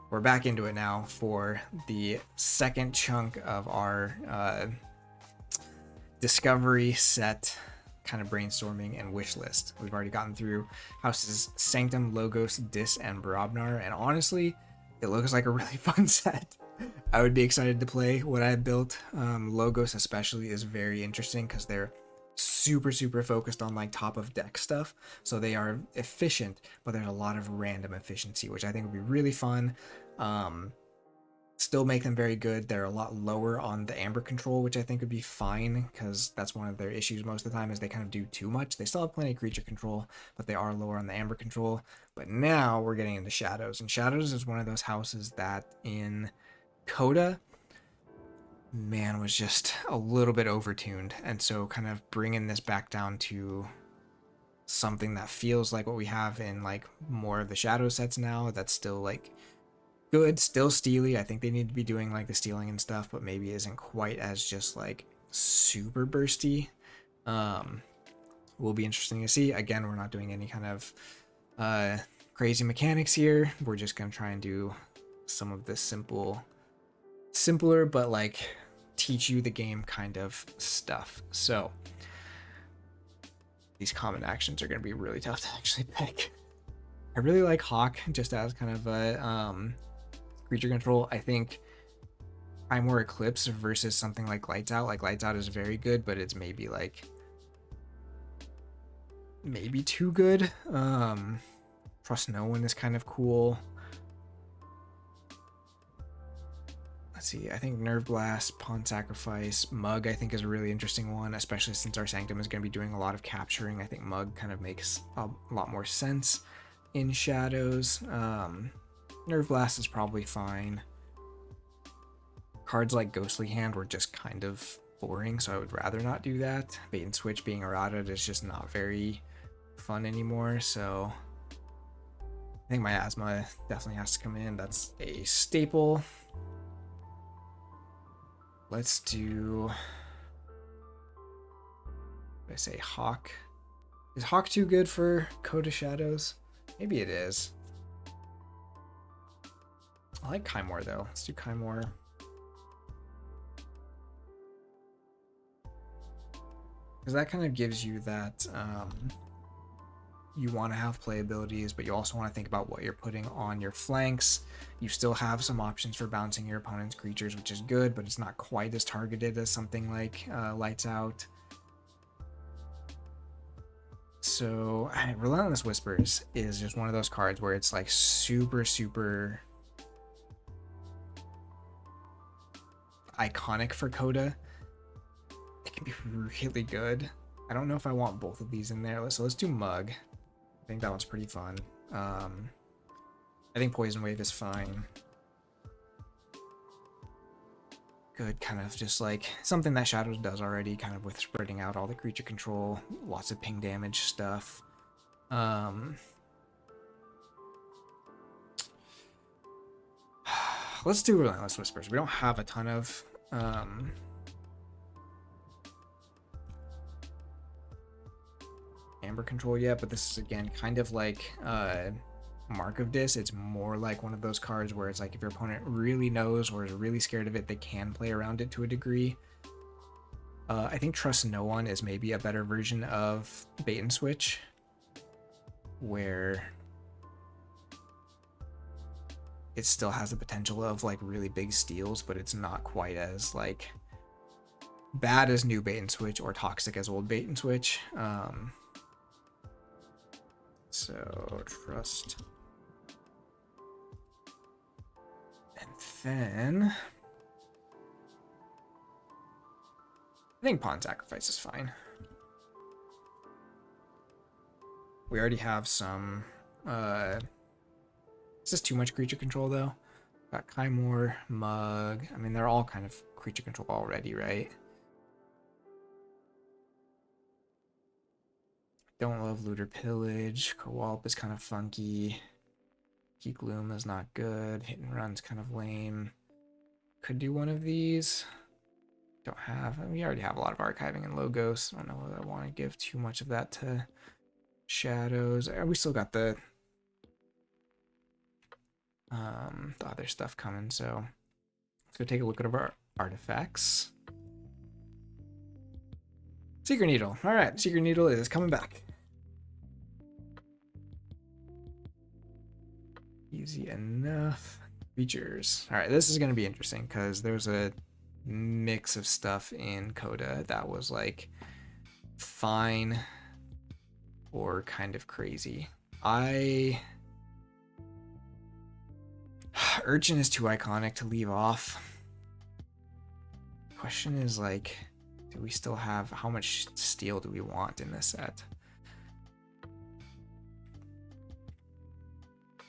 we're back into it now for the second chunk of our discovery set kind of brainstorming and wish list. We've already gotten through houses Sanctum, Logos, Dis, and Barabnar, and honestly, it looks like a really fun set. I would be excited to play what I built. Logos especially is very interesting because they're super focused on like top of deck stuff, so they are efficient, but there's a lot of random efficiency, which I think would be really fun. Still make them very good. They're a lot lower on the amber control, which I think would be fine because that's one of their issues most of the time is they kind of do too much. They still have plenty of creature control, but they are lower on the amber control. But now we're getting into shadows, and shadows is one of those houses that in Coda, man, was just a little bit overtuned, and so kind of bringing this back down to something that feels like what we have in like more of the shadow sets now, that's still like good, still steely. I think they need to be doing like the stealing and stuff, but maybe isn't quite as just like super bursty. Will be interesting to see. Again, we're not doing any kind of crazy mechanics here. We're just gonna try and do some of this simpler but like teach you the game kind of stuff. So these common actions are going to be really tough to actually pick. I really like Hawk just as kind of a creature control. I think I'm more Eclipse versus something like Lights Out. Like Lights Out is very good, but it's maybe too good. Trust No One is kind of cool. Let's see, I think Nerve Blast, Pawn Sacrifice, Mug I think is a really interesting one, especially since our Sanctum is going to be doing a lot of capturing. I think Mug kind of makes a lot more sense in shadows. Nerve Blast is probably fine. Cards like Ghostly Hand were just kind of boring, so I would rather not do that. Bait and Switch being errata is just not very fun anymore, so I think Miasma definitely has to come in. That's a staple. Let's do, I say Hawk. Is Hawk too good for Coda Shadows? Maybe it is. I like Kymor though. Let's do Kymor. Because that kind of gives you that, you want to have playabilities, but you also want to think about what you're putting on your flanks. You still have some options for bouncing your opponent's creatures, which is good, but it's not quite as targeted as something like Lights Out. So Relentless Whispers is just one of those cards where it's like super iconic for Coda. It can be really good. I don't know if I want both of these in there, so let's do Mug. I think that one's pretty fun. I think Poison Wave is fine. Good, kind of just like something that Shadows does already, kind of with spreading out all the creature control, lots of ping damage stuff. Let's do Relentless Whispers. We don't have a ton of amber control yet, but this is again kind of like Mark of Dis. It's more like one of those cards where it's like if your opponent really knows or is really scared of it, they can play around it to a degree. I think Trust No One is maybe a better version of Bait and Switch, where it still has the potential of like really big steals, but it's not quite as like bad as new Bait and Switch or toxic as old Bait and Switch. So Trust. And then I think Pawn Sacrifice is fine. We already have some is this too much creature control though? Got Kymor, Mug. I mean, they're all kind of creature control already, right? Don't love Looter Pillage. Kowalp is kind of funky. Key Gloom is not good. Hit and Run's kind of lame. Could do one of these. Don't have. We already have a lot of archiving and logos. I don't know whether I want to give too much of that to Shadows. We still got the the other stuff coming. So let's go take a look at our artifacts. Secret Needle. All right, Secret Needle is coming back. Easy enough. Features. All right, this is going to be interesting because there's a mix of stuff in Coda that was like fine or kind of crazy. Urchin is too iconic to leave off. Question is like, do we still have, how much steel do we want in this set?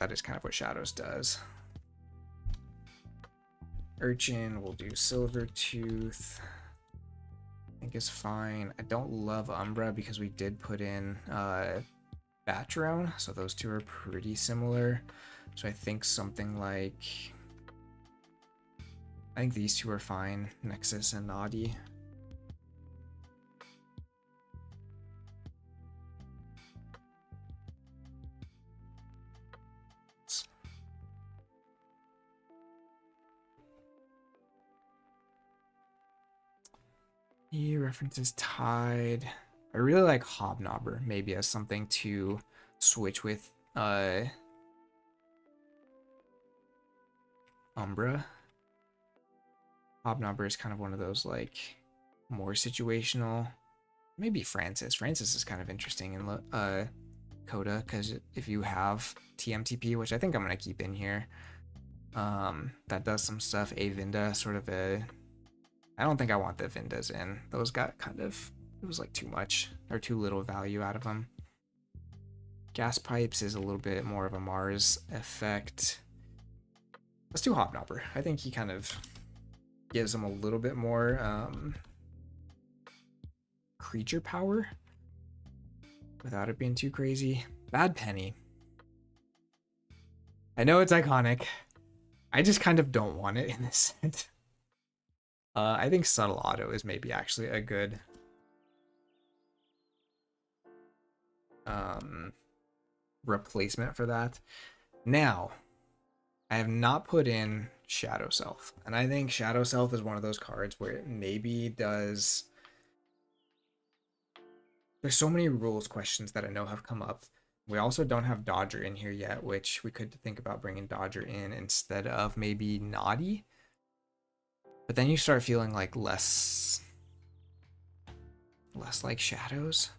That is kind of what Shadows does. Urchin, we'll do Silver Tooth. I think is fine. I don't love Umbra because we did put in Batrone, so those two are pretty similar. So I think something like, I think these two are fine, Nexus and Nadi. He references Tide. I really like Hobnobber, maybe as something to switch with Umbra. Hobnobber is kind of one of those like more situational. Maybe Francis. Francis is kind of interesting in Coda because if you have TMTP, which I think I'm gonna keep in here, that does some stuff. A Vinda, sort of a. I don't think I want the Vindas in. Those got kind of, it was like too much or too little value out of them. Gas Pipes is a little bit more of a Mars effect. Let's do Hobnobber. I think he kind of gives them a little bit more creature power without it being too crazy. Bad Penny. I know it's iconic. I just kind of don't want it in this set. I think Subtle Auto is maybe actually a good replacement for that. Now, I have not put in Shadow Self, and I think Shadow Self is one of those cards where it maybe does. There's so many rules questions that I know have come up. We also don't have Dodger in here yet, which we could think about bringing Dodger in instead of maybe Naughty. But then you start feeling like less like Shadows.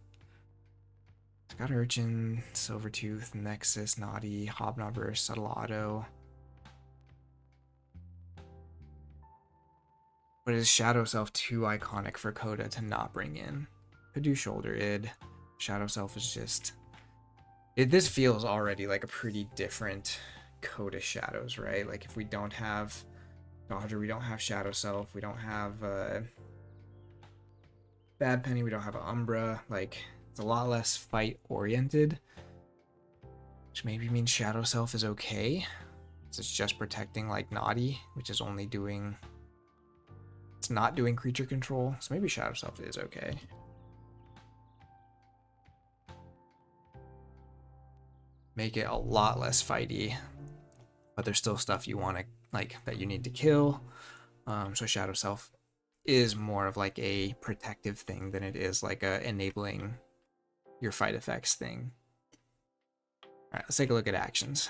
I've got Urchin, Silvertooth, Nexus, Naughty, Hobnobber, Subtle Auto. But is Shadow Self too iconic for Coda to not bring in? Could do Shoulder Id. Shadow Self is just... this feels already like a pretty different Coda Shadows, right? Like if we don't have Dodger, we don't have Shadow Self, we don't have Bad Penny, we don't have Umbra. Like, it's a lot less fight oriented, which maybe means Shadow Self is okay. So it's just protecting like Naughty, which is only doing, it's not doing creature control. So maybe Shadow Self is okay. Make it a lot less fighty, but there's still stuff you want to like that you need to kill. So Shadow Self is more of like a protective thing than it is like a enabling your fight effects thing. All right, let's take a look at actions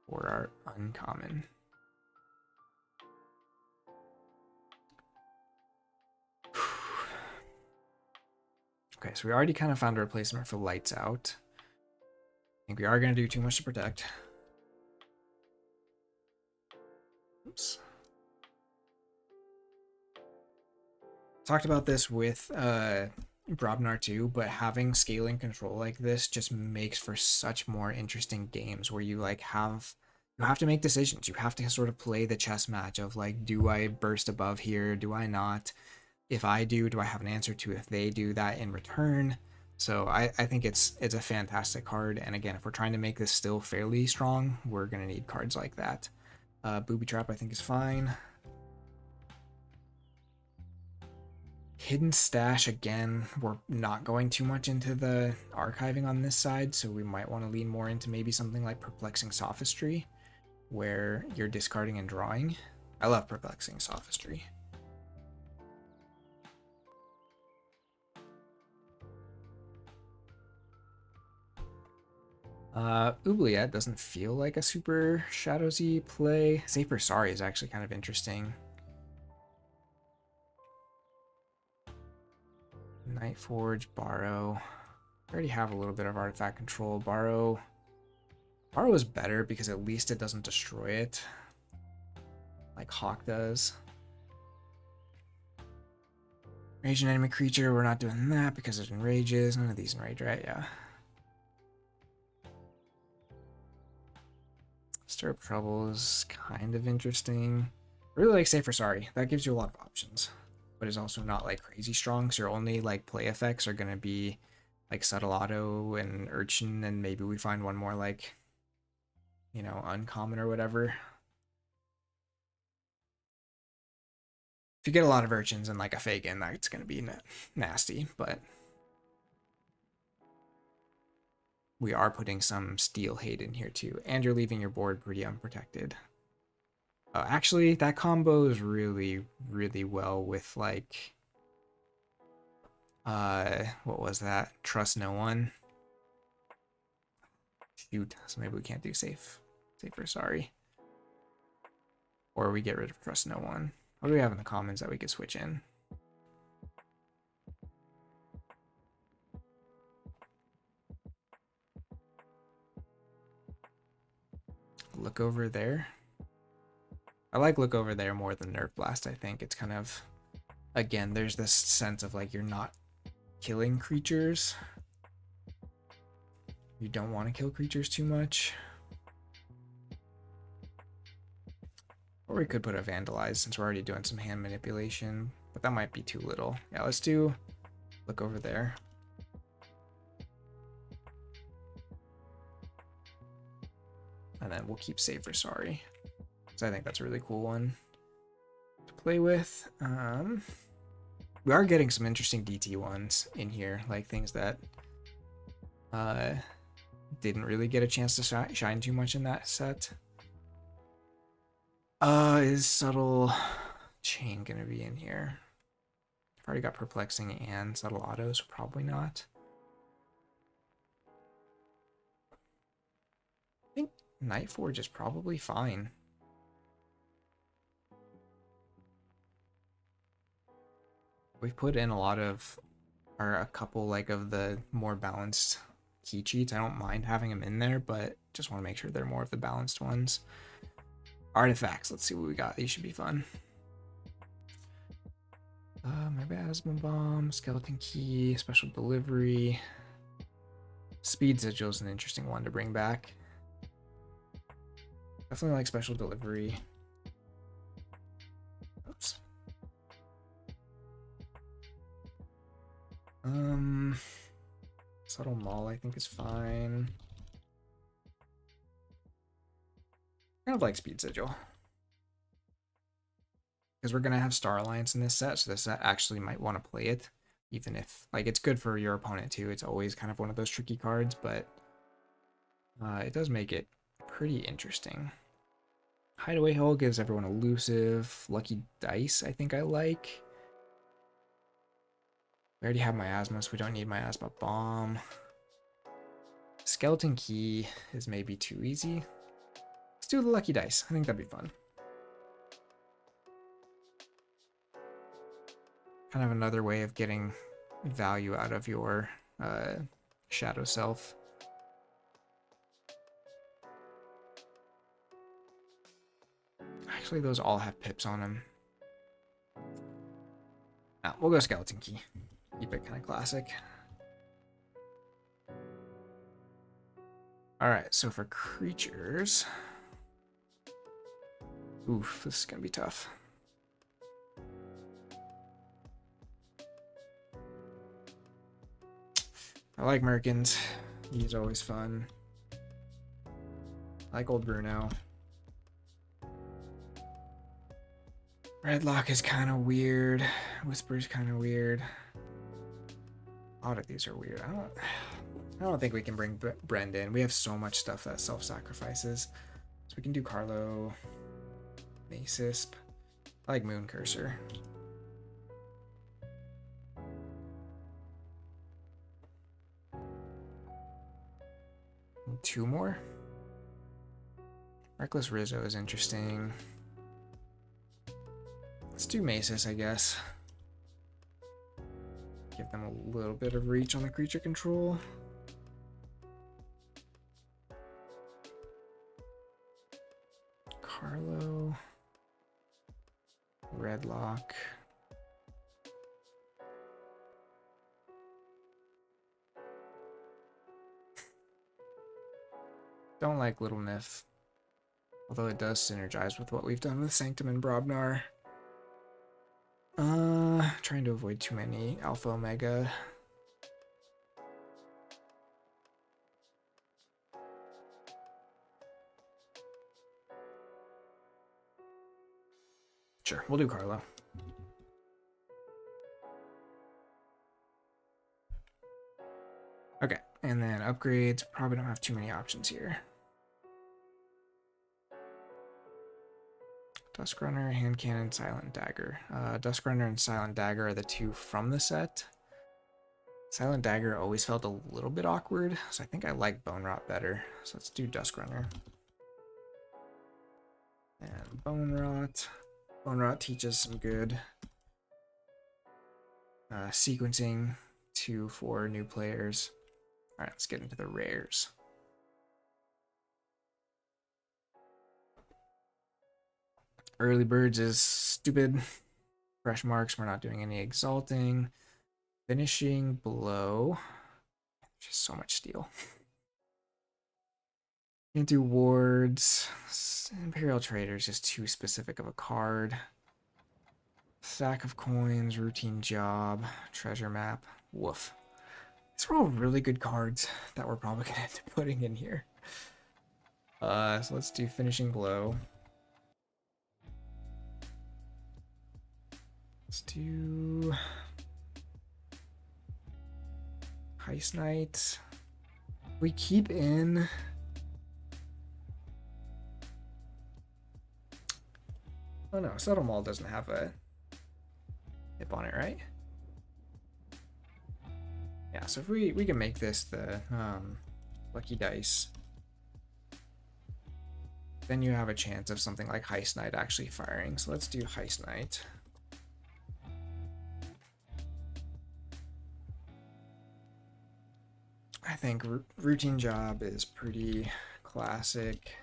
for our uncommon. Okay, so we already kind of found a replacement for Lights Out. I think we are going to do too much to protect. Oops. Talked about this with Brobnar too, but having scaling control like this just makes for such more interesting games where you like you have to make decisions. You have to sort of play the chess match of like, do I burst above here? Do I not? If I do I have an answer to if they do that in return? So I think it's a fantastic card. And again, if we're trying to make this still fairly strong, we're going to need cards like that. Booby Trap I think is fine. Hidden stash, again, we're not going too much into the archiving on this side, so we might want to lean more into maybe something like Perplexing Sophistry, where you're discarding and drawing. I love Perplexing Sophistry. Oubliette doesn't feel like a super Shadowsy play. Safer Sorry is actually kind of interesting. Nightforge, Borrow. I already have a little bit of artifact control. Borrow is better because at least it doesn't destroy it like Hawk does. Rage an enemy creature, we're not doing that because it enrages. None of these enrage, right? Yeah. Stir Up Trouble is kind of interesting. I really like Safer Sorry. That gives you a lot of options, but it's also not like crazy strong. So your only like play effects are gonna be like Subtle Auto and Urchin, and maybe we find one more like, you know, uncommon or whatever. If you get a lot of Urchins and like a Fagin, that's gonna be nasty, but we are putting some Steel Hate in here too, and you're leaving your board pretty unprotected. Actually, that combo is really, really well with like, what was that? Trust No One. Shoot, so maybe we can't do Safer Sorry. Or we get rid of Trust No One. What do we have in the commons that we could switch in? Look Over There. I like Look Over There more than Nerve Blast, I think. It's kind of, again, there's this sense of like you're not killing creatures. You don't want to kill creatures too much. Or we could put a Vandalize since we're already doing some hand manipulation, but that might be too little. Yeah, let's do Look Over There. And then we'll keep Safer Sorry, because I think that's a really cool one to play with. We are getting some interesting DT ones in here, like things that didn't really get a chance to shine too much in that set. Is Subtle Chain gonna be in here? I've already got Perplexing and Subtle Auto, so probably not. I think Nightforge is probably fine. We've put in a lot of, or a couple like of the more balanced key cheats. I don't mind having them in there, but just want to make sure they're more of the balanced ones. Artifacts, let's see what we got. These should be fun. Miasma Bomb, Skeleton Key, Special Delivery. Speed Sigil is an interesting one to bring back. Definitely like Special Delivery. Oops. Subtle Maul I think is fine. Kind of like Speed Sigil, because we're gonna have Star Alliance in this set, so this set actually might want to play it, even if like it's good for your opponent too. It's always kind of one of those tricky cards, but it does make it pretty interesting. Hideaway Hole gives everyone elusive. Lucky Dice I think I like. We already have Miasma, so we don't need Miasma Bomb. Skeleton Key is maybe too easy. Let's do the Lucky Dice. I think that'd be fun. Kind of another way of getting value out of your shadow self. Actually, those all have pips on them. No, we'll go Skeleton Key. Keep it kind of classic. Alright, so for creatures... Oof, this is going to be tough. I like Merkins. He's always fun. I like old Bruno. Redlock is kind of weird. Whisper's kind of weird. A lot of these are weird. I don't think we can bring Brendan. We have so much stuff that self-sacrifices. So we can do Carlo, Macisp. I like Moon Cursor. Two more. Reckless Rizzo is interesting. Let's do Macis, I guess. Give them a little bit of reach on the creature control. Carlo. Redlock. Don't like Little Nif. Although it does synergize with what we've done with Sanctum and Brobnar. Trying to avoid too many Alpha Omega. Sure, we'll do Carlo. Okay, and then upgrades. Probably don't have too many options here. Duskrunner, Hand Cannon, Silent Dagger. Duskrunner and Silent Dagger are the two from the set. Silent Dagger always felt a little bit awkward, so I think I like Bone Rot better. So let's do Duskrunner. And Bone Rot. Bone Rot teaches some good sequencing for new players. Alright, let's get into the rares. Early Birds is stupid. Fresh Marks, we're not doing any exalting. Finishing Blow. Just so much steel. Can't do wards. Imperial Trader is just too specific of a card. Sack of Coins, Routine Job, Treasure Map. Woof. These are all really good cards that we're probably going to end up putting in here. So let's do Finishing Blow. Let's do Heist Knight. We keep in. Oh no, Subtle Maul doesn't have a hip on it, right? Yeah, so if we can make this the Lucky Dice, then you have a chance of something like Heist Knight actually firing. So let's do Heist Knight. I think Routine Job is pretty classic.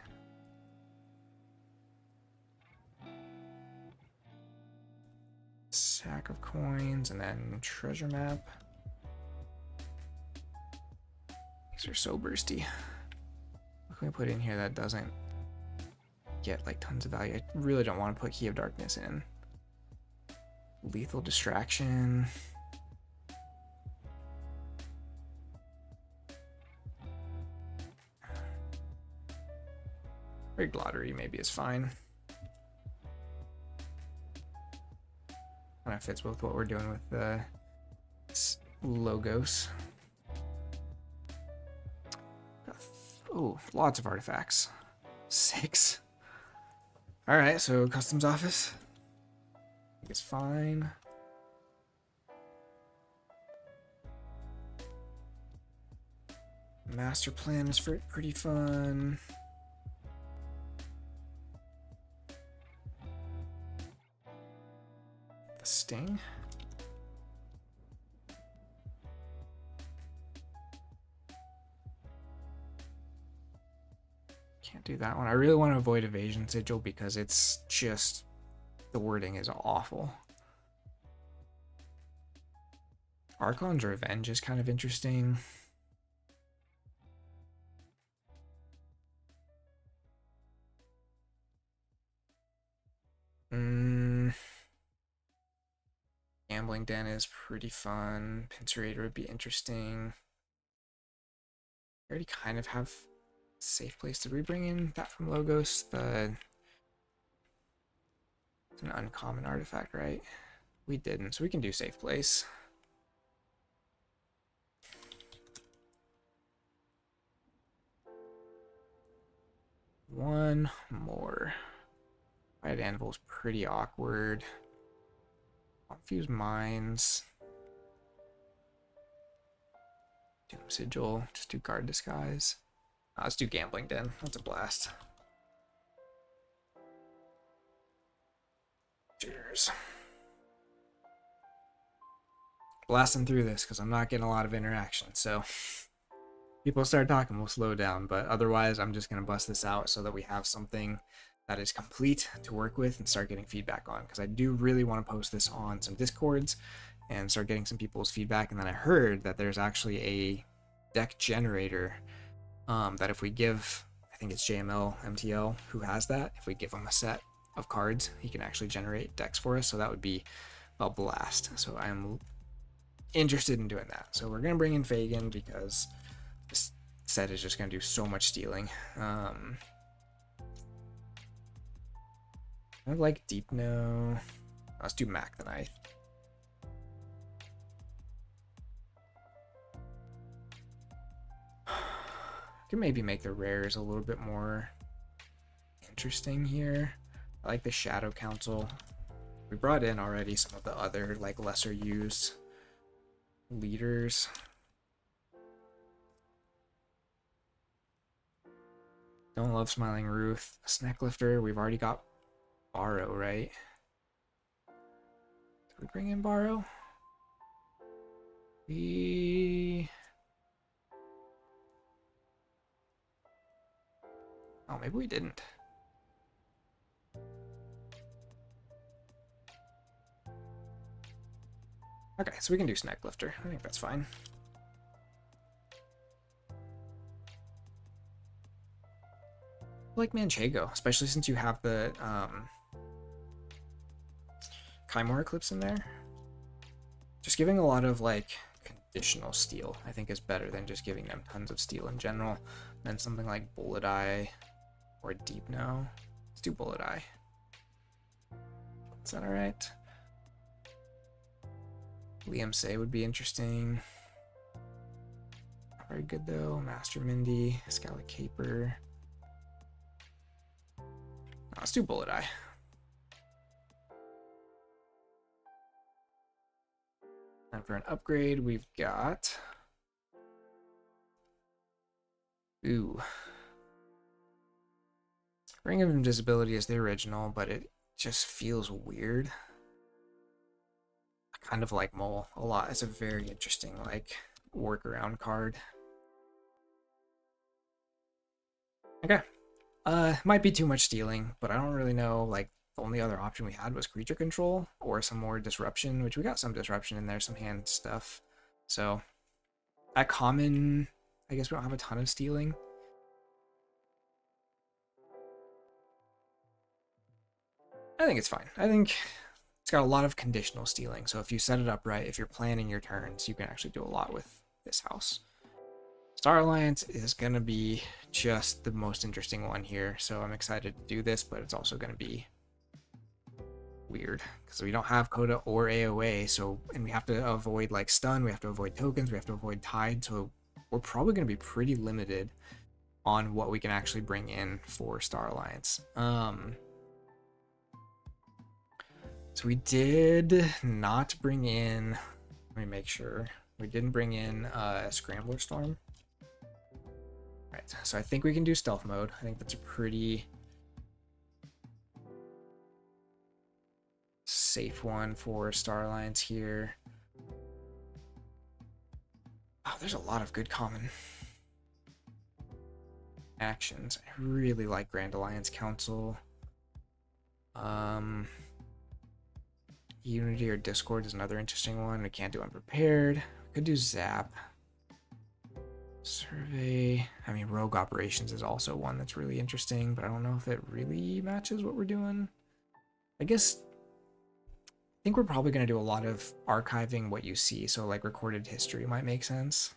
Sack of Coins and then Treasure Map. These are so bursty. What can we put in here that doesn't get like tons of value? I really don't want to put Key of Darkness in. Lethal Distraction. Rigged Lottery maybe is fine. Kind of fits with what we're doing with the Logos. Oh, lots of artifacts. 6. Alright, so Customs Office. I think it's fine. Master Plan is pretty fun. The Sting. Can't do that one. I really want to avoid Evasion Sigil because it's just, the wording is awful. Archon's Revenge is kind of interesting. Gambling Den is pretty fun. Pincerator would be interesting. I already kind of have Safe Place. Did we bring in that from Logos? The It's an uncommon artifact, right? We didn't, so we can do safe place. One more. White Anvil's pretty awkward. Confuse Mines. Doom Sigil. Just do Guard Disguise. Let's do Gambling Den. That's a blast. Cheers. Blasting through this because I'm not getting a lot of interaction. So people start talking, we'll slow down. But otherwise, I'm just going to bust this out so that we have something that is complete to work with and start getting feedback on. Because I do really want to post this on some Discords and start getting some people's feedback. And then I heard that there's actually a deck generator that if we give, I think it's JML MTL who has that, if we give him a set of cards, he can actually generate decks for us. So that would be a blast. So I'm interested in doing that. So we're going to bring in Fagin because this set is just going to do so much stealing. I like Deep No. Let's do Mac the Knife. Can maybe make the rares a little bit more interesting here. I like the Shadow Council. We brought in already some of the other like lesser used leaders. Don't love Smiling Ruth. Snecklifter, we've already got Borrow, right? Did we bring in Borrow? Oh, maybe we didn't. Okay, so we can do Snecklifter. I think that's fine. I like Manchego, especially since you have the Kymor Eclipse in there. Just giving a lot of like conditional steal, I think, is better than just giving them tons of steal in general. Then something like Bullet Eye or Deep No. Let's do Bullet Eye. Is that alright? Liam Say would be interesting. Not very good though. Master Mindy, Scala Caper. Let's do Bullet Eye. And for an upgrade, we've got... Ooh. Ring of Invisibility is the original, but it just feels weird. I kind of like Mole a lot. It's a very interesting, like, workaround card. Okay. Might be too much stealing, but I don't really know. Like, the only other option we had was creature control or some more disruption, which we got some disruption in there, some hand stuff. So, at common, I guess we don't have a ton of stealing. I think it's fine. I think it's got a lot of conditional stealing. So if you set it up right, if you're planning your turns, you can actually do a lot with this house. Star Alliance is going to be just the most interesting one here. So I'm excited to do this, but it's also going to be weird because we don't have Coda or AOA. So, and we have to avoid like stun, we have to avoid tokens, we have to avoid tide. So we're probably going to be pretty limited on what we can actually bring in for Star Alliance. So we did not bring in, let me make sure, we didn't bring in Scrambler Storm. Right, so I think we can do stealth mode. I think that's a pretty safe one for Star Alliance here. Oh, there's a lot of good common actions. I really like Grand Alliance Council. Unity or Discord is another interesting one. We can't do Unprepared. We could do Zap. Survey. I mean, Rogue Operations is also one that's really interesting, but I don't know if it really matches what we're doing. I think we're probably going to do a lot of archiving what you see, so like recorded history might make sense.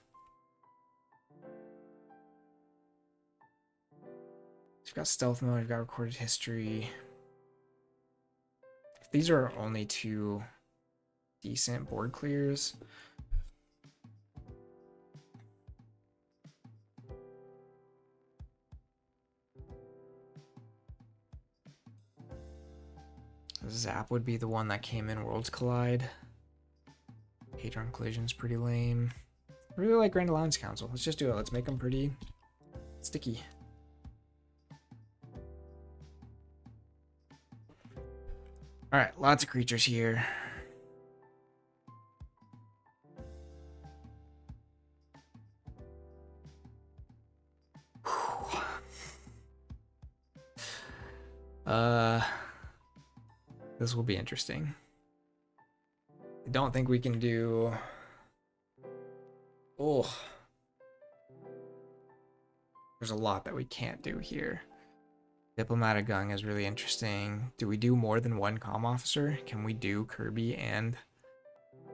We've got stealth mode, we've got recorded history. These are only two decent board clears. Zap would be the one that came in Worlds Collide. Hadron Collision's pretty lame. I really like Grand Alliance Council. Let's just do it. Let's make them pretty sticky. Alright, lots of creatures here. This will be interesting. I don't think we can do... Oh. There's a lot that we can't do here. Diplomatic Gung is really interesting. Do we do more than one comm officer? Can we do Kirby and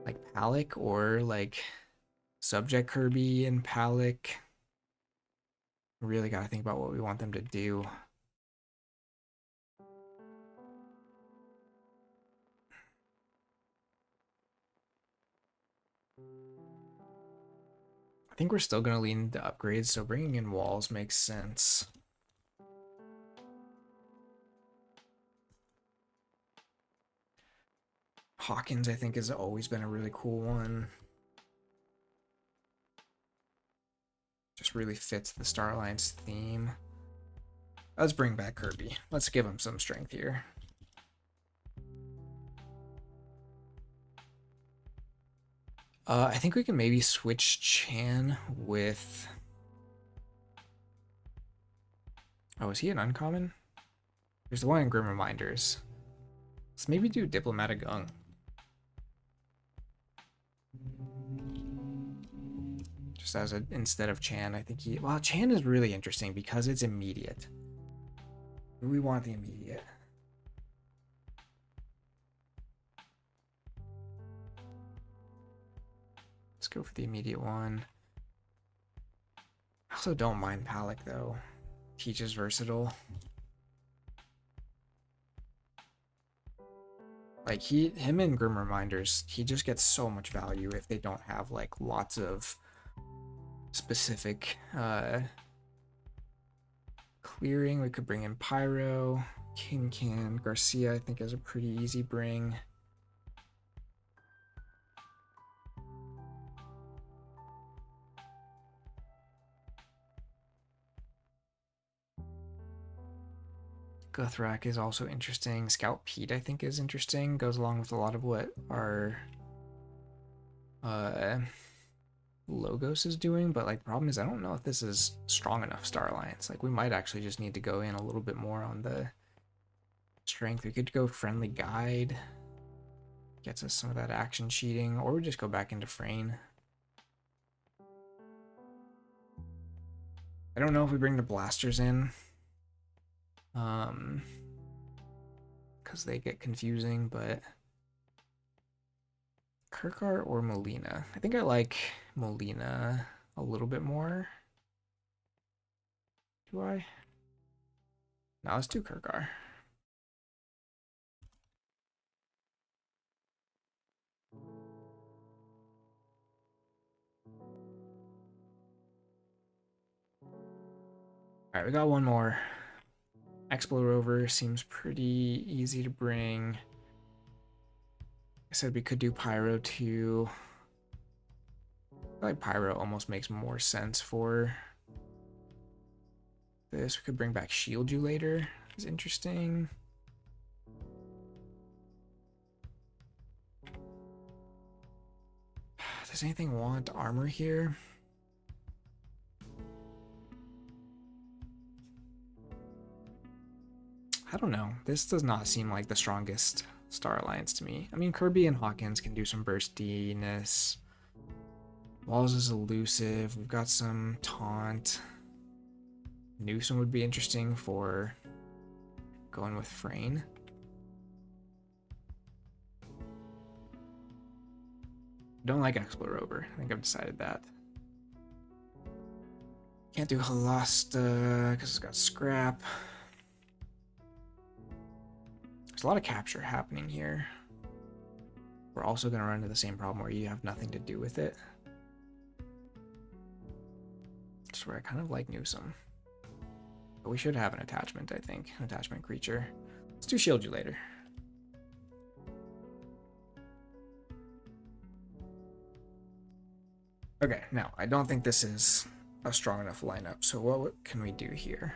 like Palik, or like subject Kirby and Palik? Really gotta think about what we want them to do. I think we're still gonna lean to upgrades, so bringing in walls makes sense. Hawkins, I think, has always been a really cool one. Just really fits the Star Alliance theme. Let's bring back Kirby. Let's give him some strength here. I think we can maybe switch Chan with... Oh, is he an uncommon? There's the one in Grim Reminders. Let's maybe do Diplomatic Gung. Just as a, instead of Chan, I think he... Well, Chan is really interesting because it's immediate. We want the immediate. Let's go for the immediate one. I also don't mind Palik though. Teach is versatile. Like him in Grim Reminders, he just gets so much value if they don't have like lots of specific clearing. We could bring in Pyro, King Garcia I think is a pretty easy bring. Guthrak is also interesting. Scout Pete, I think, is interesting. Goes along with a lot of what our Logos is doing, but like the problem is I don't know if this is strong enough Star Alliance. Like we might actually just need to go in a little bit more on the strength. We could go Friendly Guide. Gets us some of that action cheating, or we just go back into Frayne. I don't know if we bring the blasters in. Because they get confusing, but Kirkar or Molina? I think I like Molina a little bit more. Do I? No, let's do Kirkar. Alright, we got one more. Explo Rover seems pretty easy to bring. I said we could do Pyro too. I feel like Pyro almost makes more sense for this. We could bring back Shield You later. It's interesting. Does anything want armor here? I don't know. This does not seem like the strongest Star Alliance to me. I mean, Kirby and Hawkins can do some burstiness. Walls is elusive. We've got some taunt. Newsom would be interesting for going with Frayne. Don't like Explo Rover. I think I've decided that. Can't do Halasta because it's got scrap. There's a lot of capture happening here. We're also going to run into the same problem where you have nothing to do with it. That's where I kind of like Newsome. But we should have an attachment, I think. An attachment creature. Let's do Shield You Later. Okay, now, I don't think this is a strong enough lineup, so what can we do here?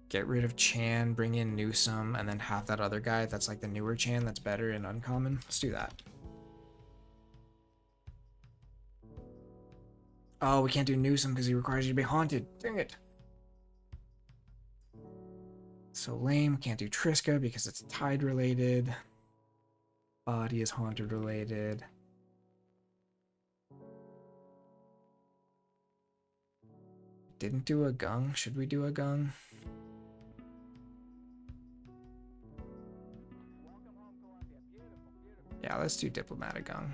Get rid of Chan, bring in Newsome, and then have that other guy that's like the newer Chan that's better in uncommon. Let's do that. Oh, we can't do Newsome because he requires you to be haunted. Dang it. So lame. Can't do Triska because it's Tide related. Body is haunted related. Didn't do a Gung. Should we do a Gung? Yeah, let's do Diplomatic Gung.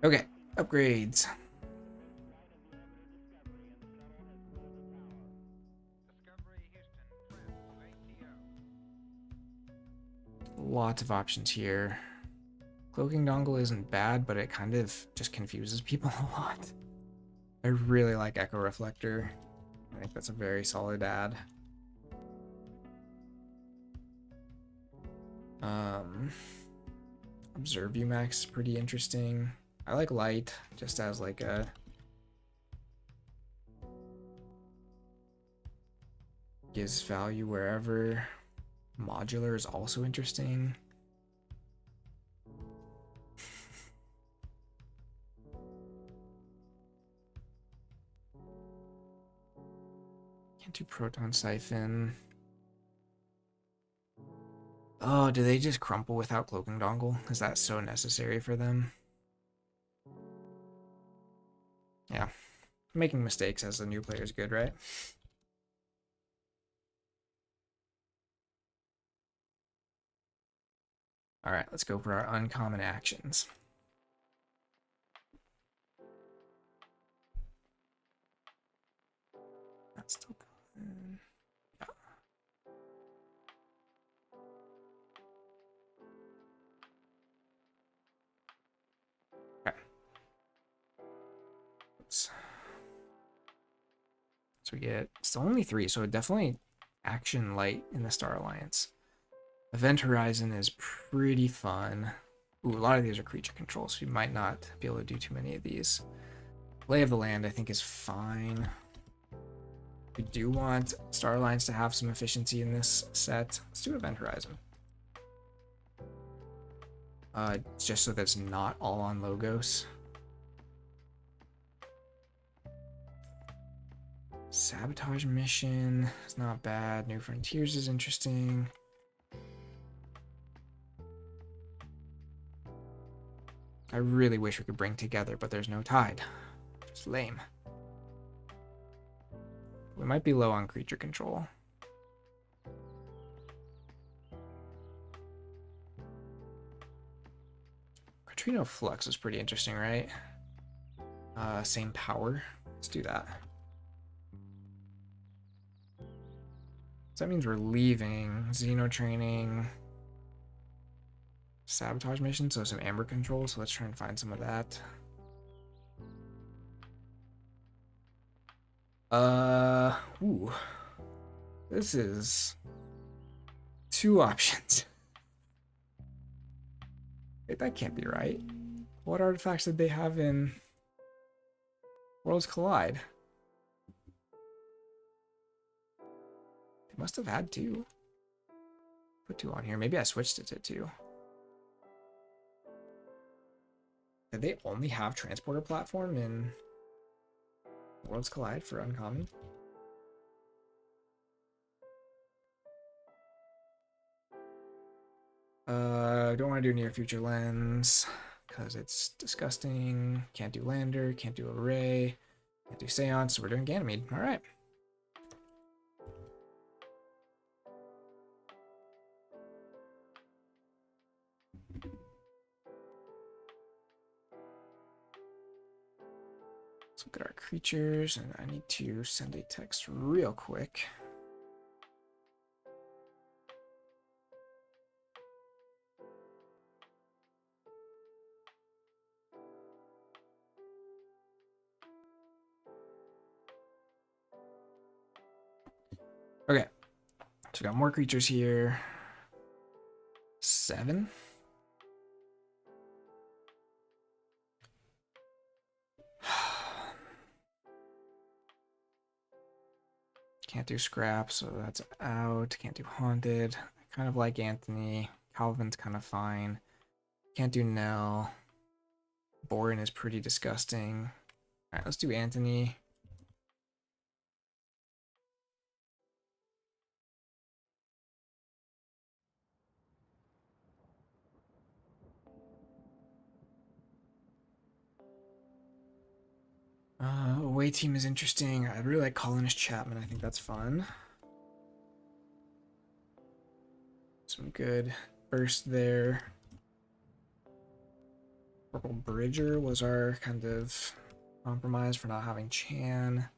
Okay, upgrades. Lots of options here. Cloaking Dongle isn't bad, but it kind of just confuses people a lot. I really like Echo Reflector. I think that's a very solid add. Observe You Max is pretty interesting. I like Light just as like a gives value wherever. Modular is also interesting. Can't do Proton Siphon. Oh, do they just crumple without Cloaking Dongle? Is that so necessary for them? Yeah. Making mistakes as a new player is good, right? Alright, let's go for our uncommon actions. That's still going. Yeah. Okay. Oops. So we get still only 3, so definitely action light in the Star Alliance. Event Horizon is pretty fun. Ooh, a lot of these are creature control, so we might not be able to do too many of these. Lay of the Land, I think, is fine. We do want Star Alliance to have some efficiency in this set. Let's do Event Horizon. Just so that it's not all on Logos. Sabotage Mission is not bad. New Frontiers is interesting. I really wish we could bring together, but there's no Tide. Just lame. We might be low on creature control. Katrina Flux is pretty interesting, right? Same power. Let's do that. So that means we're leaving Xeno Training, Sabotage Mission, so some Amber Control, so let's try and find some of that. Ooh. This is 2 options. Wait, that can't be right. What artifacts did they have in Worlds Collide? They must have had 2. Put 2 on here. Maybe I switched it to 2. Did they only have Transporter Platform in Worlds Collide for uncommon? Don't want to do Near Future Lens because it's disgusting. Can't do Lander, can't do Array, can't do Seance, so we're doing Ganymede. All right. Let's look at our creatures, and I need to send a text real quick. Okay, so we got more creatures here. 7. Can't do scrap, so that's out. Can't do haunted. I kind of like Anthony. Calvin's kind of fine. Can't do Nell. Borin is pretty disgusting. Alright, let's do Anthony. Away team is interesting. I really like Collinist Chapman. I think that's fun. Some good burst there. Purple Bridger was our kind of compromise for not having Chan.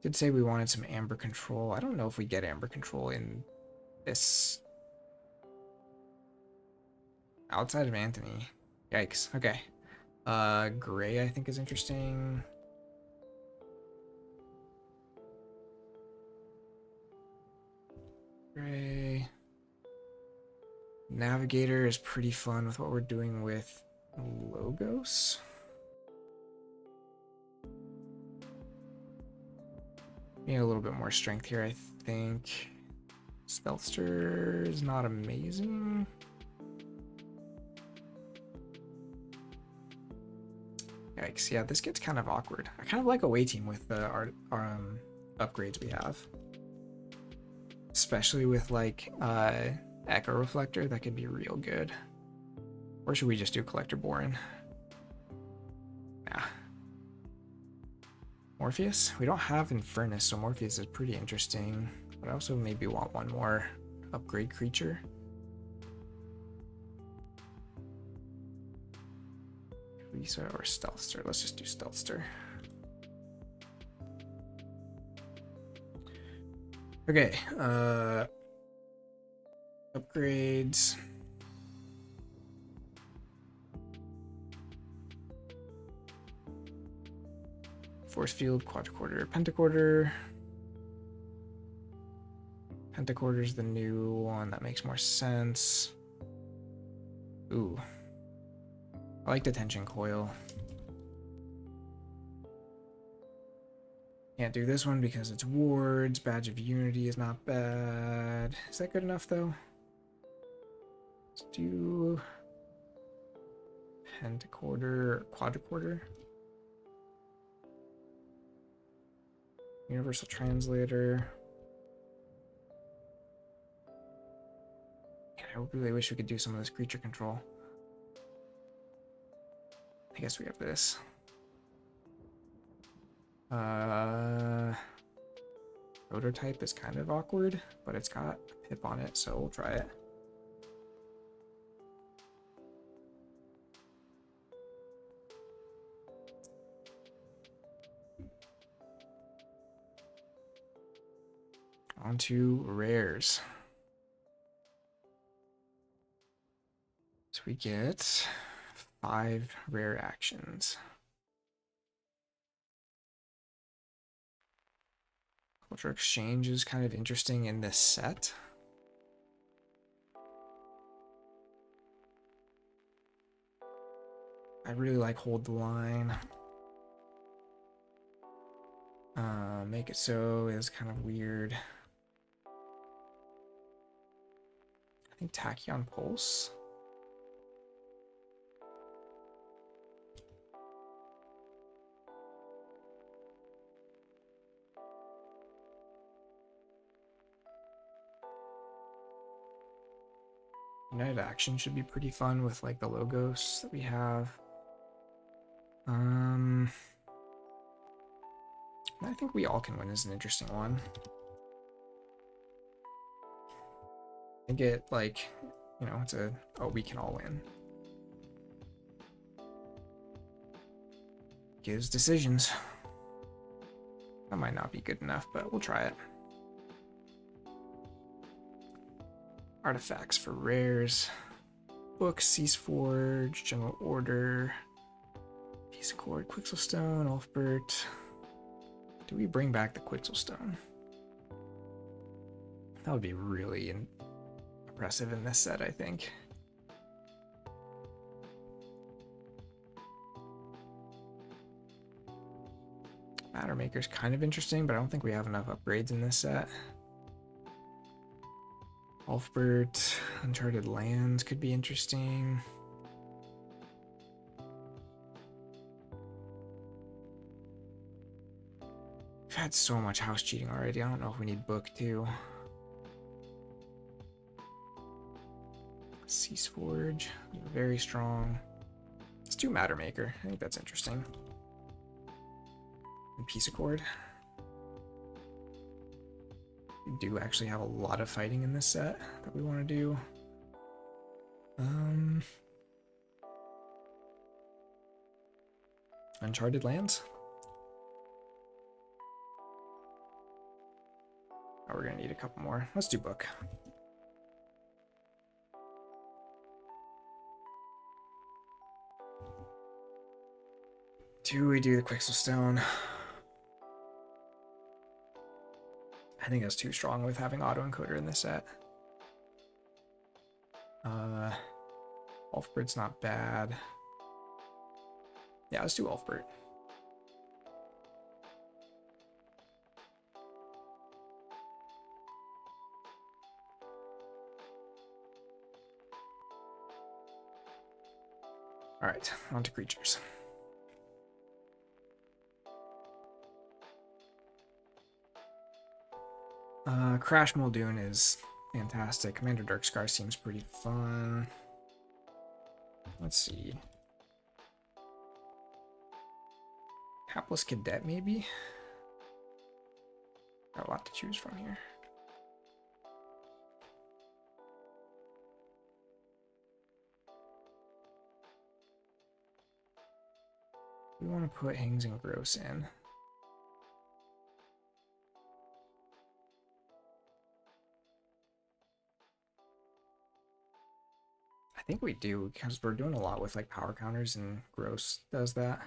Did say we wanted some Amber Control. I don't know if we get Amber Control in this. Outside of Anthony. Yikes. Okay. Gray I think is interesting. Gray. Navigator is pretty fun with what we're doing with Logos. Need a little bit more strength here, I think. Stealthster is not amazing. Yikes, yeah, this gets kind of awkward. I kind of like away team with our upgrades we have. Especially with like Echo Reflector, that could be real good. Or should we just do Collector Borin? Nah. Morpheus? We don't have Infernus, so Morpheus is pretty interesting. But I also maybe want one more upgrade creature. Teresa or Stealthster? Let's just do Stealthster. Okay, upgrades. Force Field, Quadricorder, Pentacorder. Pentacorder's the new one, that makes more sense. Ooh. I like Detention Coil. Can't do this one because it's wards. Badge of Unity is not bad. Is that good enough though? Let's do Pentacorder, Quadricorder. Universal Translator. I really wish we could do some of this creature control. I guess we have this. Prototype is kind of awkward, but it's got a pip on it, so we'll try it. On to rares. So we get 5 rare actions. Culture Exchange is kind of interesting in this set. I really like Hold the Line. Make It So is kind of weird. I think Tachyon Pulse. United Action should be pretty fun with like the logos that we have. I think We All Can Win is an interesting one. I think it like, you know, it's a, oh, we can all win. is decisions. That might not be good enough, but we'll try it. Artifacts for rares. Book, Keyforge, General Order. Piece of Cord, Quixelstone, Ulfbert. Do we bring back the Quixelstone? That would be really impressive in this set, I think. Mattermaker's kind of interesting, but I don't think we have enough upgrades in this set. Ulfbert, Uncharted Lands could be interesting. We've had so much house cheating already. I don't know if we need book too. Keyforge, very strong. Let's do Mattermaker. I think that's interesting. And Piece of Cord. We do actually have a lot of fighting in this set that we want to do. Uncharted Lands. Oh, we're gonna need a couple more. Let's do book. Do we do the Quixelstone? I think that's too strong with having autoencoder in this set. Ulfbert's not bad. Yeah, let's do Ulfbert. Alright, on to creatures. Crash Muldoon is fantastic. Commander Darkscar seems pretty fun. Let's see. Hapless Cadet, maybe? Got a lot to choose from here. We want to put Hings and Gross in. I think we do, because we're doing a lot with like power counters and Gross does that.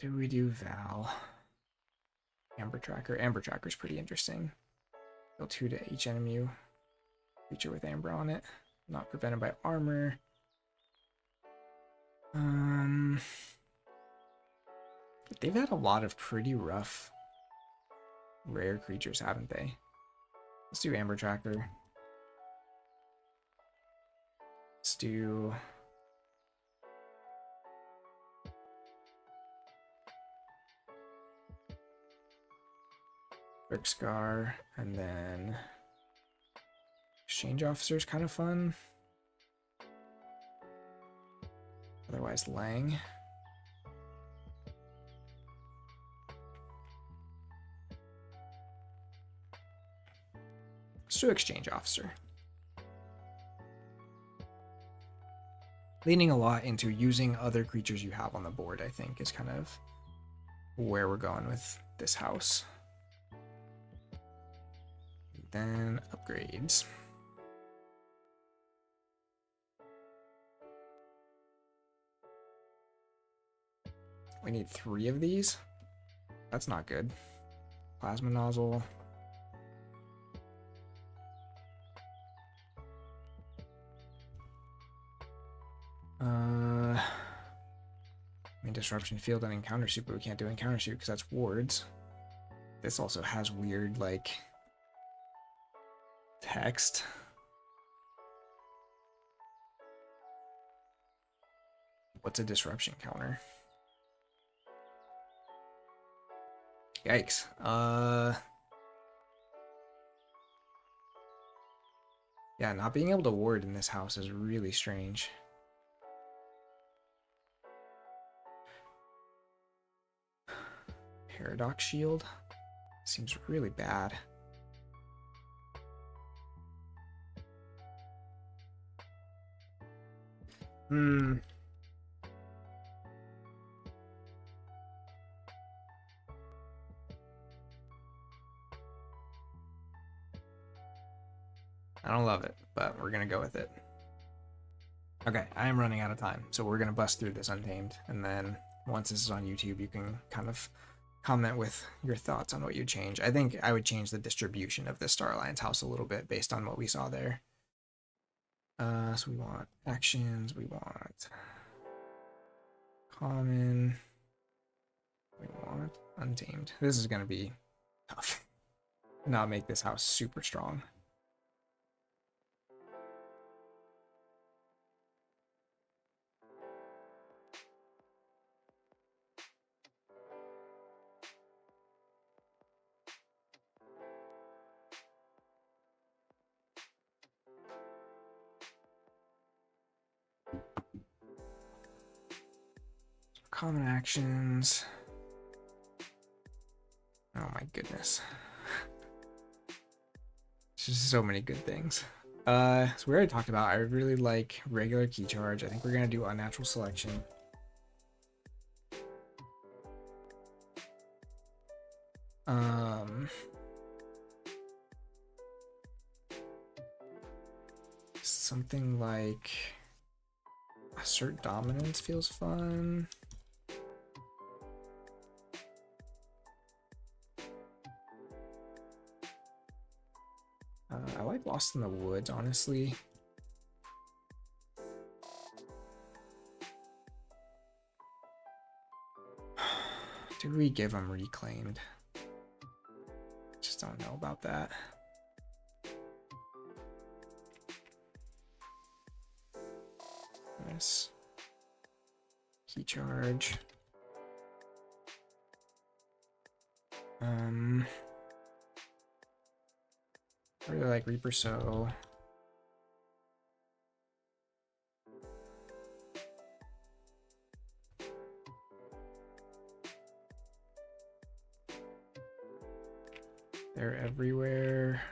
Do we do Val? Amber Tracker. Amber Tracker's pretty interesting. Deal 2 to each enemy creature with Amber on it. Not prevented by armor. They've had a lot of pretty rough rare creatures, haven't they? Let's do Amber Tracker. Let's do... Brickscar, and then Exchange Officer is kind of fun. Otherwise, Lang. Let's do Exchange Officer. Leaning a lot into using other creatures you have on the board, I think, is kind of where we're going with this house. Then upgrades. We need 3 of these. That's not good. Plasma Nozzle. I mean, Disruption Field and Encounter Suit, but we can't do Encounter Suit because that's wards. This also has weird, like, text. What's a disruption counter? Yikes. Yeah, not being able to ward in this house is really strange. Paradox Shield seems really bad. Hmm. I don't love it, but we're gonna go with it. Okay, I am running out of time, so we're gonna bust through this Untamed, and then once this is on YouTube, you can kind of comment with your thoughts on what you change. I think I would change the distribution of the Star Alliance house a little bit based on what we saw there. So we want actions, we want common, we want Untamed. This is gonna be tough. Not make this house super strong. Common actions. Oh my goodness. It's just so many good things. So we already talked about, I really like regular key charge. I think we're gonna do unnatural selection. Something like assert dominance feels fun. I like Lost in the Woods, honestly. Do we give him Reclaimed? Just don't know about that. Yes. Key charge. I really like Reaper So. They're everywhere.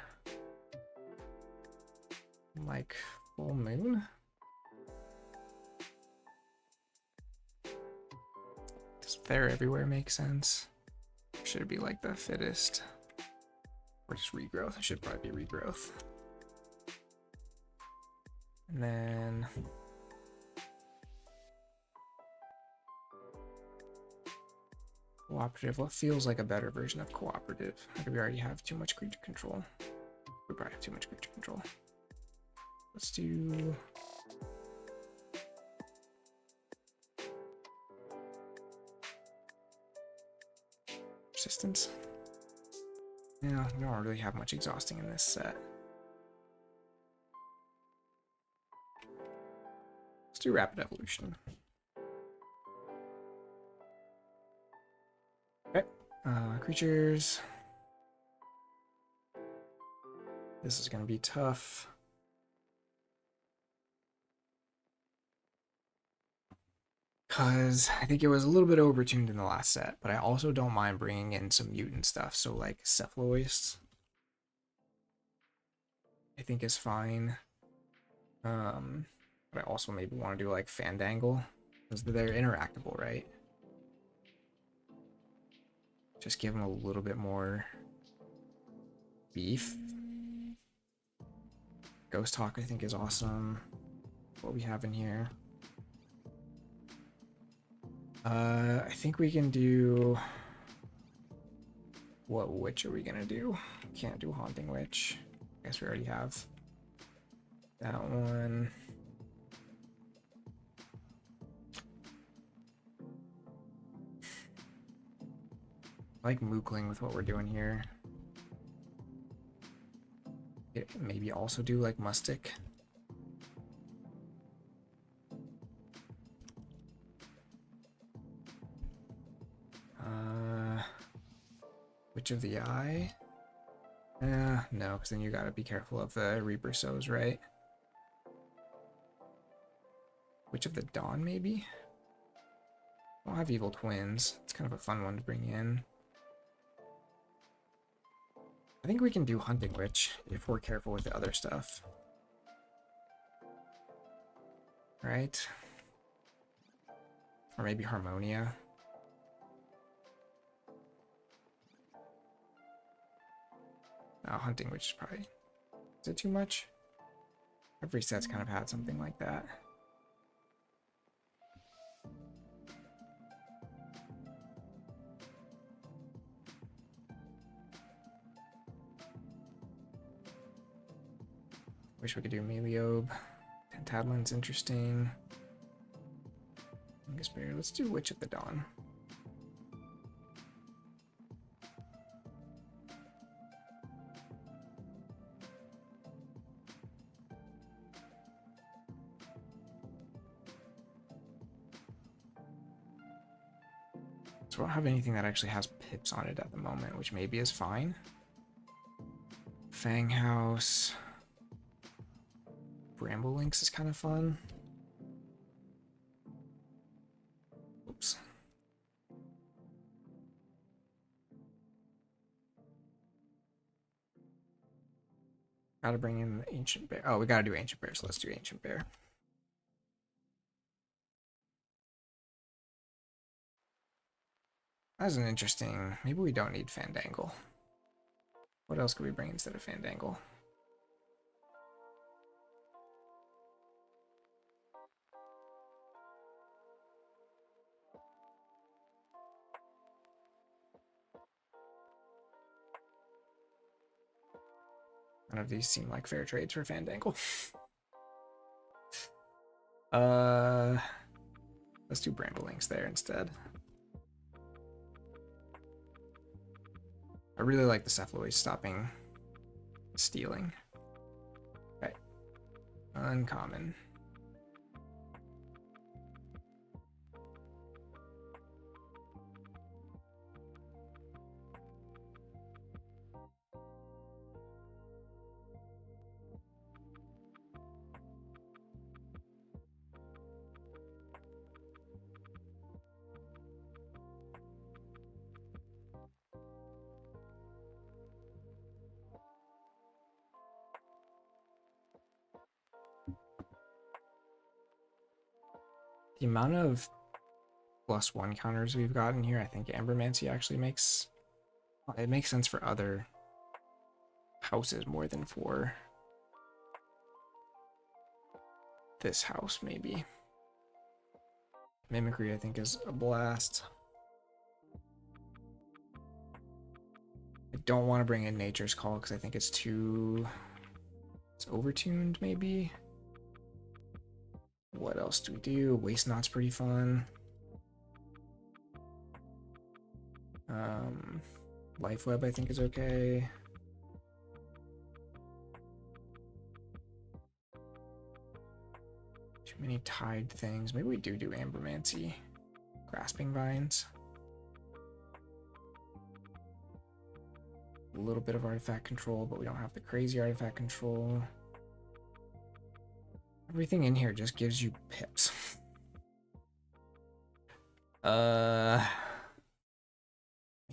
Like full moon. Does they're everywhere make sense? Should it be like the fittest? Or just regrowth? It should probably be regrowth. And then cooperative. What feels like a better version of cooperative? Like we already have too much creature control. We probably have too much creature control. Let's do persistence. Yeah, we don't really have much exhausting in this set. Let's do rapid evolution. Okay, creatures. This is gonna be tough. Because I think it was a little bit overtuned in the last set, but I also don't mind bringing in some mutant stuff. So like Cephaloists, I think is fine. But I also maybe want to do like Fandangle, because they're interactable, right? Just give them a little bit more beef. Ghost Hawk I think is awesome. What we have in here. I think we can do... What witch are we gonna do? Can't do Haunting Witch. I guess we already have that one. I like Mookling with what we're doing here. Maybe also do like Mustic. Witch of the Eye? No, because then you gotta be careful of the Reaper Sows, right? Witch of the Dawn, maybe? I don't have Evil Twins. It's kind of a fun one to bring in. I think we can do Hunting Witch if we're careful with the other stuff. Right? Or maybe Harmonia. Oh, Hunting, which is probably... Is it too much? Every set's kind of had something like that. Wish we could do Meliob. Tentadlin's interesting. Let's do Witch of the Dawn. So we don't have anything that actually has pips on it at the moment, which maybe is fine. Fang House. Bramble Links is kind of fun. Oops. Gotta bring in the Ancient Bear. Oh, we gotta do Ancient Bear, so let's do Ancient Bear. That's an interesting... Maybe we don't need Fandangle. What else could we bring instead of Fandangle? None of these seem like fair trades for Fandangle. Let's do Bramble Links there instead. I really like the Cephaloid stopping stealing. Okay. Uncommon. The amount of +1 counters we've got in here, I think Ambermancy actually makes... It makes sense for other houses more than for this house, maybe. Mimicry, I think, is a blast. I don't want to bring in Nature's Call because I think it's too... It's overtuned, maybe? What else do we do? Waste Knot's pretty fun. Life Web, I think, is okay. Too many tied things. Maybe we do Ambermancy. Grasping Vines. A little bit of artifact control, but we don't have the crazy artifact control. Everything in here just gives you pips.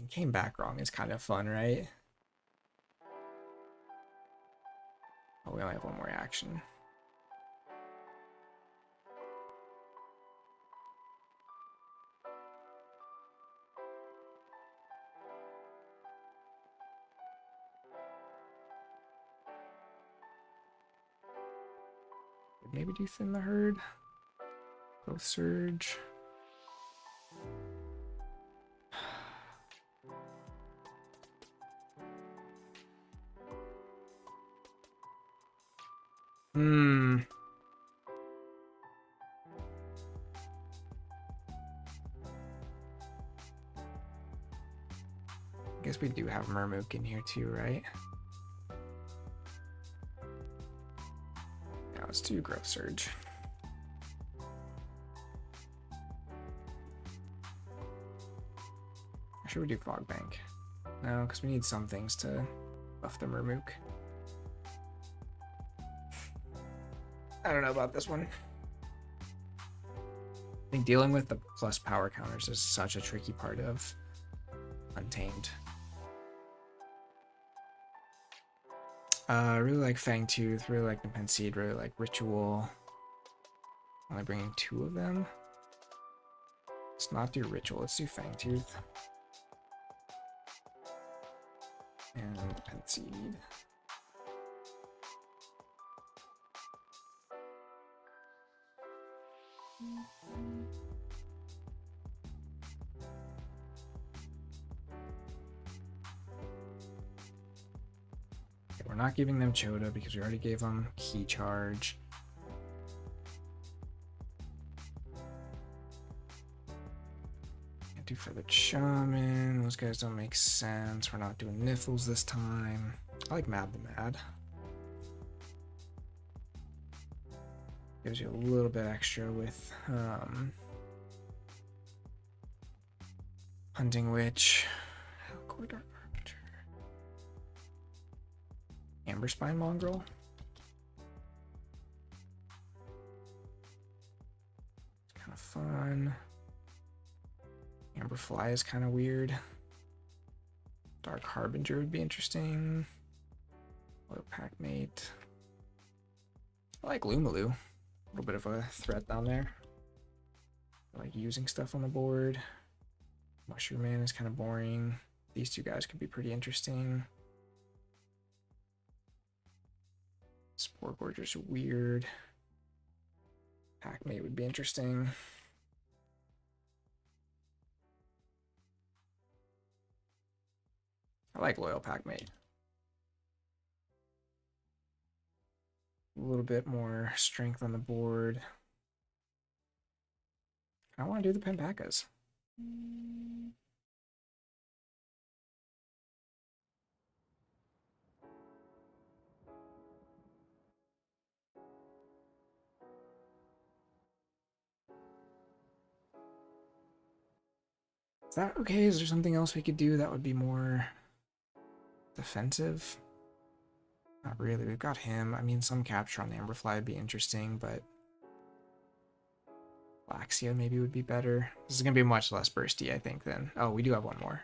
Came back wrong is kind of fun, right? Oh, we only have one more action. Maybe do Thin the Herd. Growth Surge. I guess we do have Murmook in here too, right? Yeah, let's do Growth Surge. Or should we do Fog Bank? No, because we need some things to buff the Murmook. I don't know about this one. I think dealing with the plus power counters is such a tricky part of Untamed. Really like Fangtooth, really like Nepenthe, really like Ritual. Only bringing 2 of them. Let's not do Ritual, let's do Fangtooth. And Penseed. Okay, we're not giving them Chota because we already gave them Key Charge. Can't do Feathered Shaman. Those guys don't make sense. We're not doing Niffles this time. I like Mad the Mad. Gives you a little bit extra with Hunting Witch, Dark Archer, Amber Spine Mongrel. It's kind of fun. Amber Fly is kind of weird. Dark Harbinger would be interesting. Low Pack Mate. I like Lumaloo. A little bit of a threat down there. I like using stuff on the board. Mushroom Man is kind of boring. These two guys could be pretty interesting. Spore Gorger's weird. Packmate would be interesting. I like Loyal Packmate. A little bit more strength on the board. I want to do the Penpackas. Is that okay? Is there something else we could do that would be more defensive? Not really. We've got him. I mean, some capture on the Amberfly would be interesting, but Laxia maybe would be better. This is going to be much less bursty, I think, then. Oh, we do have one more.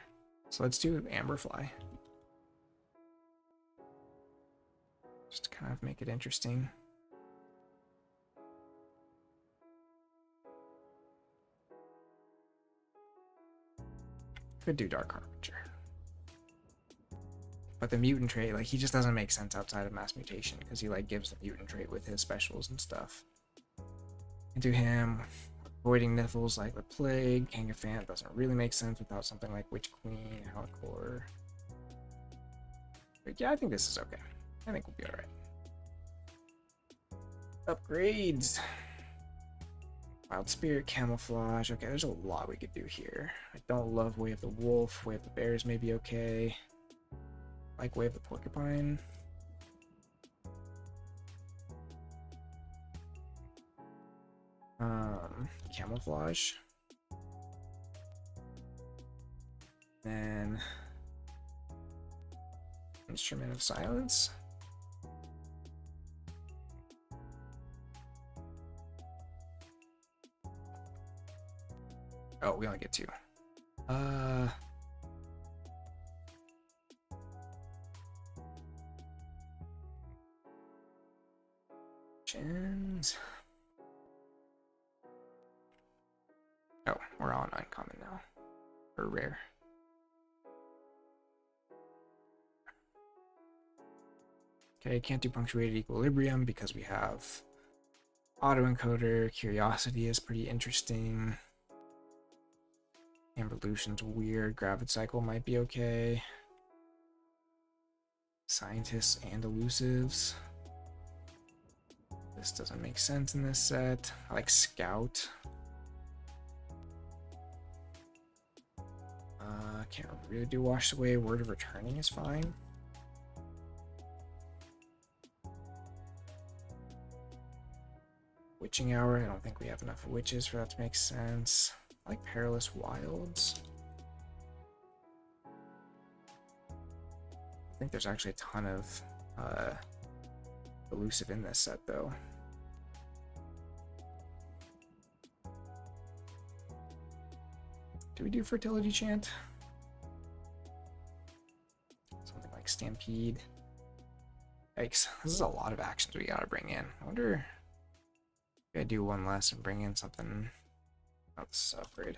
So let's do Amberfly. Just to kind of make it interesting. Could do Dark Harbinger. But the mutant trait, like, he just doesn't make sense outside of Mass Mutation, because he, like, gives the mutant trait with his specials and stuff. And do him, avoiding Niffles like the Plague, Kangafant doesn't really make sense without something like Witch Queen, Helicore. But yeah, I think this is okay. I think we'll be alright. Upgrades. Wild Spirit, Camouflage. Okay, there's a lot we could do here. I don't love Way of the Wolf. Way of the Bears may be okay. Like Way of the Porcupine. Camouflage. Then Instrument of Silence. Oh, we only get two. Chins. Oh, we're on uncommon now. Or rare. Okay, can't do Punctuated Equilibrium because we have Autoencoder. Curiosity is pretty interesting. Amberlution's weird. Gravid Cycle might be okay. Scientists and Elusives. This doesn't make sense in this set. I like Scout. Can't really do Washed Away. Word of Returning is fine. Witching Hour. I don't think we have enough witches for that to make sense. I like Perilous Wilds. I think there's actually a ton of elusive in this set, though. Do we do Fertility Chant? Something like Stampede. Yikes, this is a lot of actions we gotta bring in. I wonder if I do one less and bring in something. Oh, this is upgrade.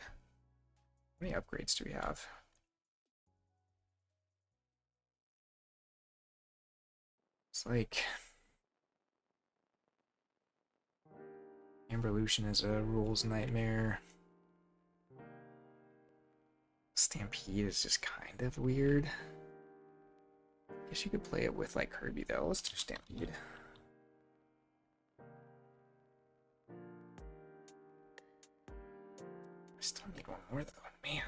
How many upgrades do we have? It's like Amberlution is a rules nightmare. Stampede is just kind of weird. Guess you could play it with like Kirby though. Let's do Stampede. I still need one more though, man.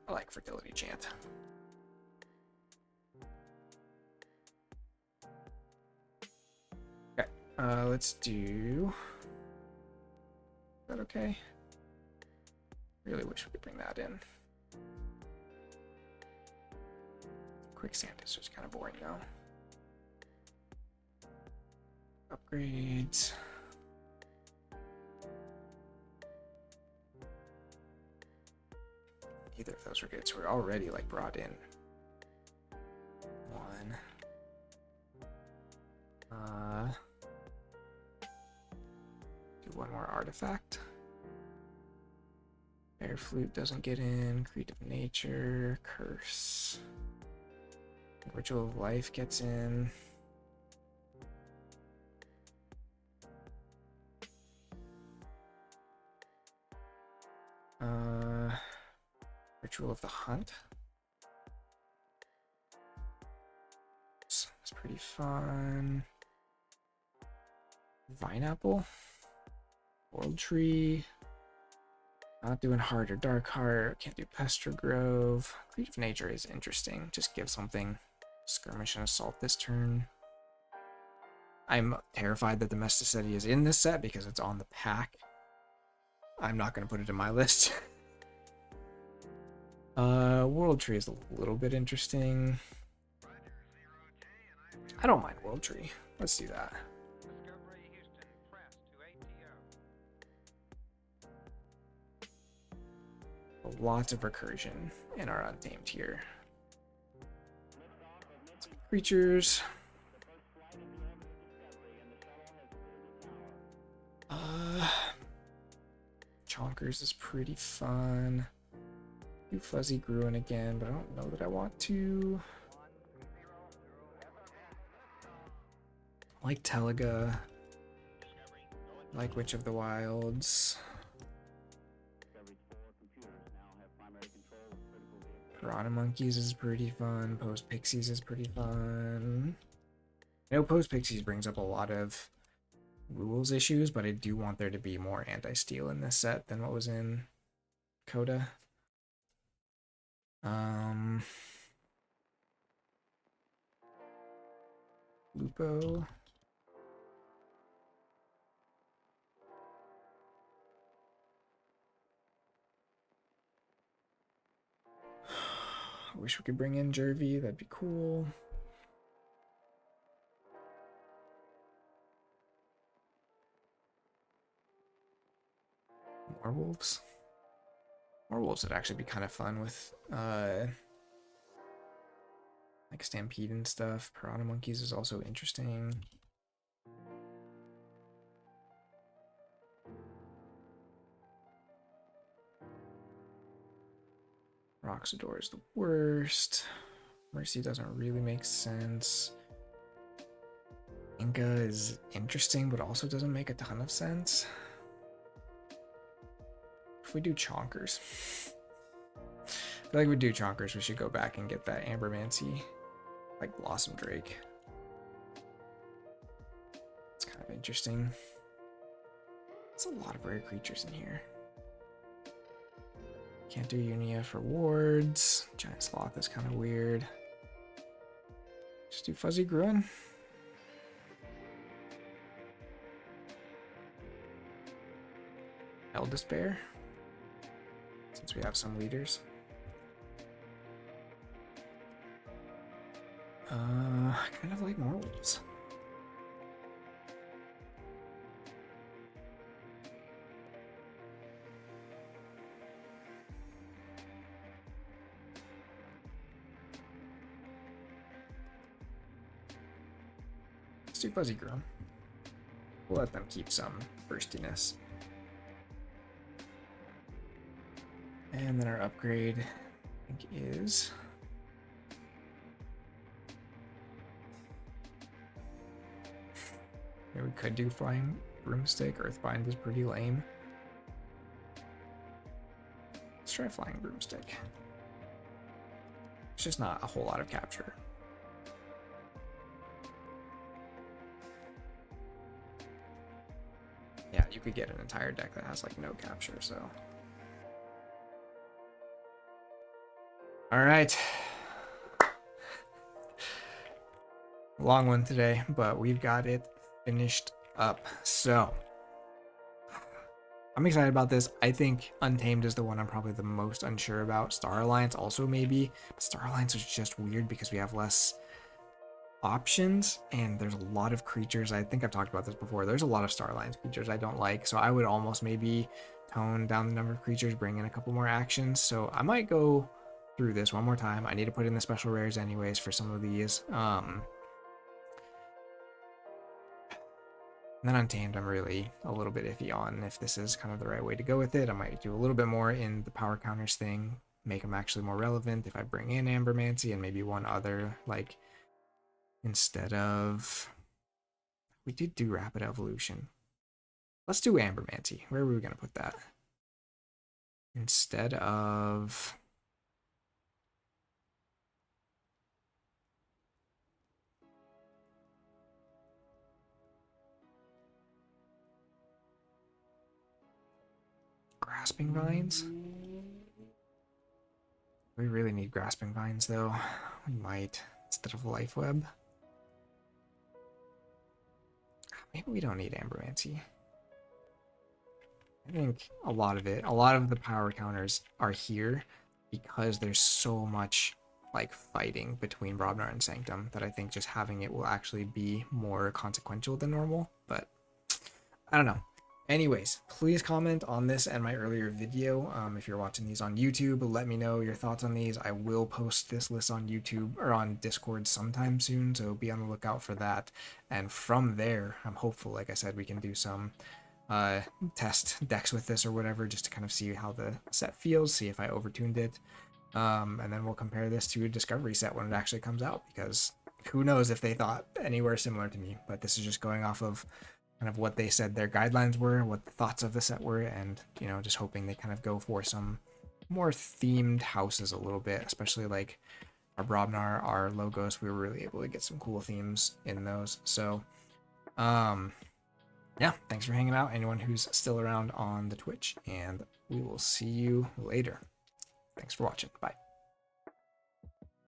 I like Fertility Chant. Okay, let's do... Is that okay? Really wish we could bring that in. Quicksand is just kind of boring though. Upgrades. Neither of those were good, so we're already like brought in one. Do one more artifact. Air Flute doesn't get in. Creative Nature, Curse. Ritual of Life gets in. Ritual of the Hunt. It's pretty fun. Vineapple. World Tree. Not doing Heart or Dark Heart. Can't do Pester Grove. Creative Nature is interesting. Just give something. Skirmish and Assault this turn. I'm terrified that the Mesticeti is in this set because it's on the pack. I'm not going to put it in my list. World Tree is a little bit interesting. I don't mind World Tree. Let's do that. Lots of recursion in our Untamed here. Creatures. Chonkers is pretty fun. Do Fuzzy Gruen again, but I don't know that I want to. Like Teliga. Like Witch of the Wilds. Piranha Monkeys is pretty fun. Post Pixies is pretty fun. I know Post Pixies brings up a lot of rules issues, but I do want there to be more anti-steal in this set than what was in Coda. Lupo. I wish we could bring in Jervy, that'd be cool. More wolves. More wolves would actually be kind of fun with like Stampede and stuff. Piranha Monkeys is also interesting. Roxador is the worst. Mercy doesn't really make sense. Inca is interesting, but also doesn't make a ton of sense. If we do Chonkers, I feel like we do Chonkers, we should go back and get that Ambermancy, like Blossom Drake. It's kind of interesting. It's a lot of rare creatures in here. Can't do Unia for wards. Giant Sloth is kind of weird. Just do Fuzzy Gruen. Eldest Bear, since we have some leaders. I kind of like more wolves. Let's do Fuzzy Gruen. We'll let them keep some burstiness. And then our upgrade, I think, is... Maybe we could do Flying Broomstick. Earthbind is pretty lame. Let's try Flying Broomstick. It's just not a whole lot of capture. Yeah, you could get an entire deck that has like no capture, so. All right. Long one today, but we've got it finished up. So I'm excited about this. I think Untamed is the one I'm probably the most unsure about. Star Alliance also maybe. But Star Alliance is just weird because we have less options and there's a lot of creatures. I think I've talked about this before. There's a lot of Star Alliance creatures I don't like. So I would almost maybe tone down the number of creatures, bring in a couple more actions. So I might go through this one more time. I need to put in the special rares anyways for some of these. And then Untamed, I'm really a little bit iffy on if this is kind of the right way to go with it. I might do a little bit more in the power counters thing, make them actually more relevant if I bring in Ambermancy and maybe one other, like, instead of... We did do Rapid Evolution. Let's do Ambermancy. Where were we going to put that? Instead of... Grasping Vines? We really need Grasping Vines, though. We might, instead of Life Web. Maybe we don't need Ambermancy. I think a lot of the power counters are here because there's so much like fighting between Brobnar and Sanctum that I think just having it will actually be more consequential than normal, but I don't know. Anyways, please comment on this and my earlier video. If you're watching these on YouTube, let me know your thoughts on these. I will post this list on YouTube or on Discord sometime soon, so be on the lookout for that. And from there, I'm hopeful, like I said, we can do some test decks with this or whatever, just to kind of see how the set feels, see if I overtuned it. And then we'll compare this to a Discovery set when it actually comes out, because who knows if they thought anywhere similar to me. But this is just going off of kind of what they said their guidelines were, what the thoughts of the set were, and, you know, just hoping they kind of go for some more themed houses a little bit, especially like our Brobnar, our Logos. We were really able to get some cool themes in those. So, yeah, thanks for hanging out, anyone who's still around on the Twitch, and we will see you later. Thanks for watching. Bye.